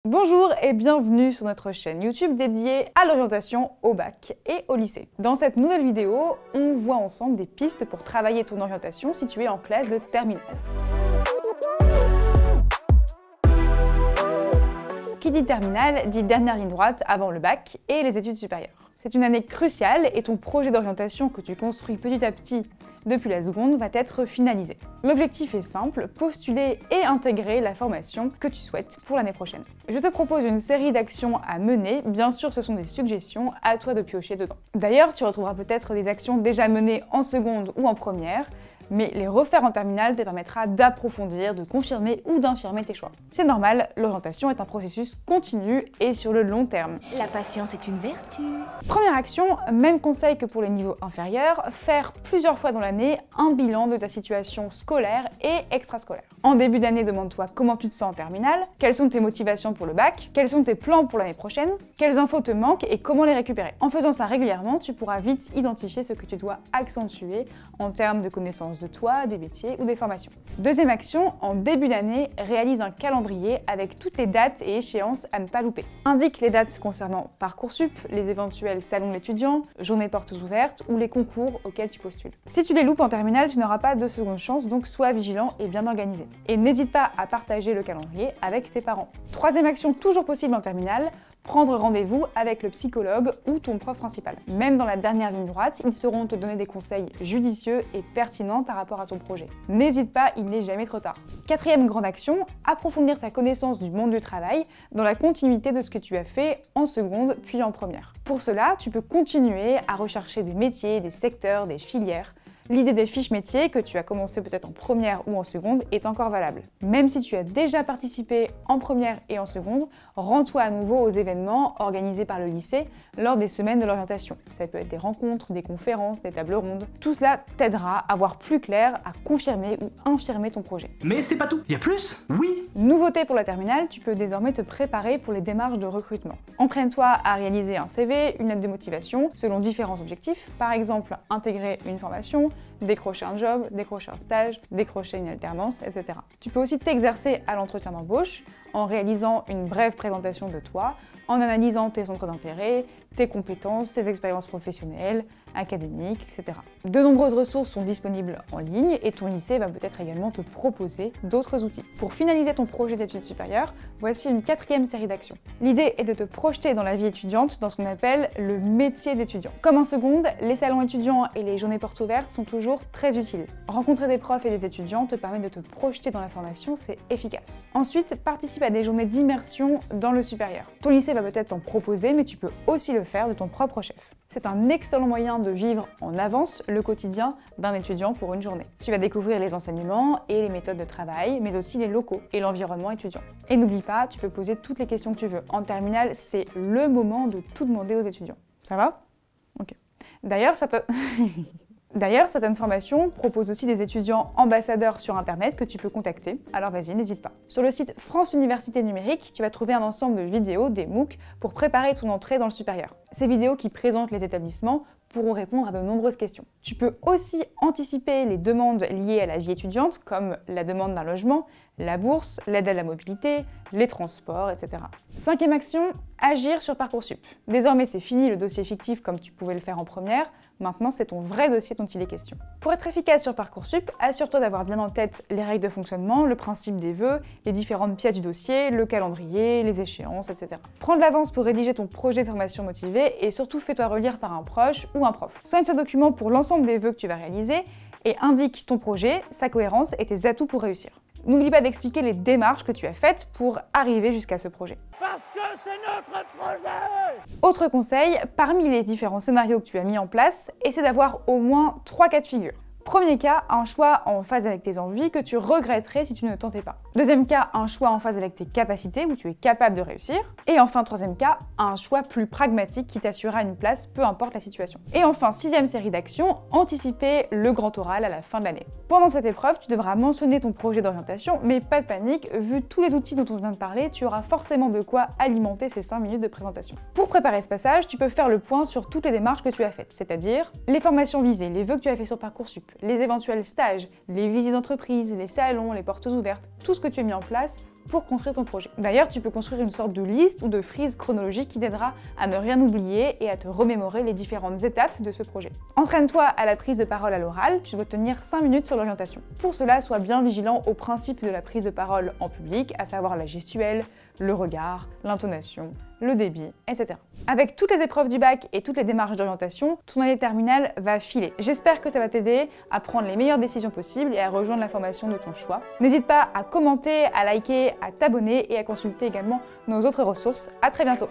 Bonjour et bienvenue sur notre chaîne YouTube dédiée à l'orientation au bac et au lycée. Dans cette nouvelle vidéo, on voit ensemble des pistes pour travailler ton orientation si tu es en classe de terminale. Qui dit terminale dit dernière ligne droite avant le bac et les études supérieures. C'est une année cruciale et ton projet d'orientation que tu construis petit à petit depuis la seconde va être finalisé. L'objectif est simple, postuler et intégrer la formation que tu souhaites pour l'année prochaine. Je te propose une série d'actions à mener, bien sûr ce sont des suggestions, à toi de piocher dedans. D'ailleurs, tu retrouveras peut-être des actions déjà menées en seconde ou en première, mais les refaire en terminale te permettra d'approfondir, de confirmer ou d'infirmer tes choix. C'est normal, l'orientation est un processus continu et sur le long terme. La patience est une vertu. Première action, même conseil que pour les niveaux inférieurs, faire plusieurs fois dans l'année un bilan de ta situation scolaire et extrascolaire. En début d'année, demande-toi comment tu te sens en terminale, quelles sont tes motivations pour le bac, quels sont tes plans pour l'année prochaine, quelles infos te manquent et comment les récupérer. En faisant ça régulièrement, tu pourras vite identifier ce que tu dois accentuer en termes de connaissances de toi, des métiers ou des formations. Deuxième action, en début d'année, réalise un calendrier avec toutes les dates et échéances à ne pas louper. Indique les dates concernant Parcoursup, les éventuels salons de l'étudiant, journées portes ouvertes ou les concours auxquels tu postules. Si tu les loupes en terminale, tu n'auras pas de seconde chance, donc sois vigilant et bien organisé. Et n'hésite pas à partager le calendrier avec tes parents. Troisième action toujours possible en terminale, prendre rendez-vous avec le psychologue ou ton prof principal. Même dans la dernière ligne droite, ils sauront te donner des conseils judicieux et pertinents par rapport à ton projet. N'hésite pas, il n'est jamais trop tard. Quatrième grande action, approfondir ta connaissance du monde du travail dans la continuité de ce que tu as fait en seconde puis en première. Pour cela, tu peux continuer à rechercher des métiers, des secteurs, des filières. L'idée des fiches métiers que tu as commencé peut-être en première ou en seconde est encore valable. Même si tu as déjà participé en première et en seconde, rends-toi à nouveau aux événements organisés par le lycée lors des semaines de l'orientation. Ça peut être des rencontres, des conférences, des tables rondes. Tout cela t'aidera à voir plus clair, à confirmer ou infirmer ton projet. Mais c'est pas tout, il y a plus? Oui! Nouveauté pour la terminale, tu peux désormais te préparer pour les démarches de recrutement. Entraîne-toi à réaliser un CV, une lettre de motivation selon différents objectifs. Par exemple, intégrer une formation, décrocher un job, décrocher un stage, décrocher une alternance, etc. Tu peux aussi t'exercer à l'entretien d'embauche en réalisant une brève présentation de toi, en analysant tes centres d'intérêt, tes compétences, tes expériences professionnelles, académiques, etc. De nombreuses ressources sont disponibles en ligne et ton lycée va peut-être également te proposer d'autres outils. Pour finaliser ton projet d'études supérieures, voici une quatrième série d'actions. L'idée est de te projeter dans la vie étudiante dans ce qu'on appelle le métier d'étudiant. Comme en seconde, les salons étudiants et les journées portes ouvertes sont toujours très utiles. Rencontrer des profs et des étudiants te permet de te projeter dans la formation, c'est efficace. Ensuite, participe à des journées d'immersion dans le supérieur. Ton lycée va peut-être t'en proposer, mais tu peux aussi le faire de ton propre chef. C'est un excellent moyen de vivre en avance le quotidien d'un étudiant pour une journée. Tu vas découvrir les enseignements et les méthodes de travail, mais aussi les locaux et l'environnement étudiant. Et n'oublie pas, tu peux poser toutes les questions que tu veux. En terminale, c'est le moment de tout demander aux étudiants. Ça va? Ok. D'ailleurs, certaines formations proposent aussi des étudiants ambassadeurs sur Internet que tu peux contacter, alors vas-y, n'hésite pas. Sur le site France Université Numérique, tu vas trouver un ensemble de vidéos, des MOOC, pour préparer ton entrée dans le supérieur. Ces vidéos qui présentent les établissements pourront répondre à de nombreuses questions. Tu peux aussi anticiper les demandes liées à la vie étudiante, comme la demande d'un logement, la bourse, l'aide à la mobilité, les transports, etc. Cinquième action, agir sur Parcoursup. Désormais, c'est fini le dossier fictif comme tu pouvais le faire en première. Maintenant, c'est ton vrai dossier dont il est question. Pour être efficace sur Parcoursup, assure-toi d'avoir bien en tête les règles de fonctionnement, le principe des vœux, les différentes pièces du dossier, le calendrier, les échéances, etc. Prends de l'avance pour rédiger ton projet de formation motivé et surtout fais-toi relire par un proche ou un prof. Soigne ce document pour l'ensemble des vœux que tu vas réaliser et indique ton projet, sa cohérence et tes atouts pour réussir. N'oublie pas d'expliquer les démarches que tu as faites pour arriver jusqu'à ce projet. Parce que c'est notre projet! Autre conseil, parmi les différents scénarios que tu as mis en place, essaie d'avoir au moins 3 cas de figure. Premier cas, un choix en phase avec tes envies que tu regretterais si tu ne tentais pas. Deuxième cas, un choix en phase avec tes capacités où tu es capable de réussir. Et enfin, troisième cas, un choix plus pragmatique qui t'assurera une place, peu importe la situation. Et enfin, sixième série d'actions, anticiper le grand oral à la fin de l'année. Pendant cette épreuve, tu devras mentionner ton projet d'orientation, mais pas de panique, vu tous les outils dont on vient de parler, tu auras forcément de quoi alimenter ces 5 minutes de présentation. Pour préparer ce passage, tu peux faire le point sur toutes les démarches que tu as faites, c'est-à-dire les formations visées, les vœux que tu as fait sur Parcoursup, les éventuels stages, les visites d'entreprise, les salons, les portes ouvertes, tout ce que tu as mis en place pour construire ton projet. D'ailleurs, tu peux construire une sorte de liste ou de frise chronologique qui t'aidera à ne rien oublier et à te remémorer les différentes étapes de ce projet. Entraîne-toi à la prise de parole à l'oral, tu dois tenir 5 minutes sur l'orientation. Pour cela, sois bien vigilant aux principes de la prise de parole en public, à savoir la gestuelle, le regard, l'intonation, le débit, etc. Avec toutes les épreuves du bac et toutes les démarches d'orientation, ton année terminale va filer. J'espère que ça va t'aider à prendre les meilleures décisions possibles et à rejoindre la formation de ton choix. N'hésite pas à commenter, à liker, à t'abonner et à consulter également nos autres ressources. À très bientôt.